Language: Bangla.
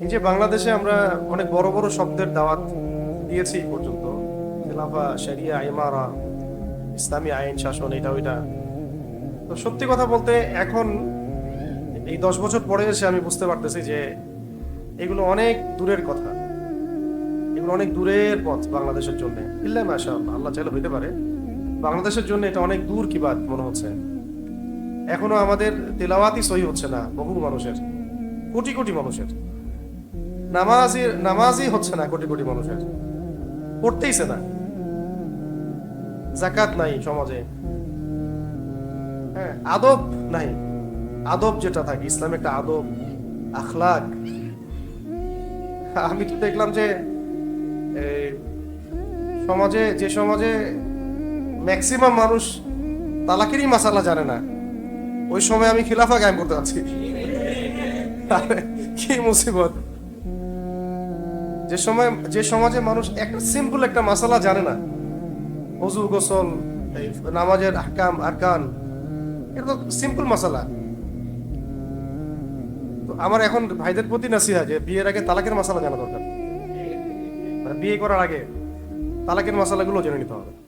এই যে বাংলাদেশে আমরা অনেক বড় বড় শব্দের দাওয়াত দিয়েছি এই পর্যন্ত, খেলাফা, শরিয়া, ইমারা, ইসলামী আইন শাসন, এটা ওইটা। তো সত্যি কথা বলতে এখন এই 10 বছর পরে এসে আমি বুঝতে পারতেছি যে এগুলো অনেক দূরের কথা, এগুলো অনেক দূরের পথ বাংলাদেশের জন্য। ইল্লা মাশাআল্লাহ, আল্লাহ চাইলে হইতে পারে বাংলাদেশের জন্য এটা অনেক দূর কি বাত মনে হচ্ছে। এখনো আমাদের তেলাওয়াতই সহি হচ্ছে না বহু মানুষের, কোটি কোটি মানুষের। নামাজই হচ্ছে না কোটি কোটি মানুষের, পড়তেইছে না। যাকাত নাই সমাজে, হ্যাঁ, আদব নাই। আদব যেটা থাকে ইসলামে, একটা আদব, আখলাক। আমি তো দেখলাম যে এই সমাজে ম্যাক্সিমাম মানুষ তালাকেরই মাসালা জানে না, ওই সময় আমি খিলাফা কায়েম করতে যাচ্ছি। কি মুসিবত! যে সমাজে মানুষ একটা সিম্পল একটা মাসালা জানে না, ওযু, গোসল, এই নামাজের আহকাম আরকান, এটা তো সিম্পল মাসালা। তো আমার এখন ভাইদের প্রতি নাসিহা যে বিয়ের আগে তালাকের মাসালা জানা দরকার, মানে বিয়ে করার আগে তালাকের মাসালাগুলো জেনে নিতে হবে।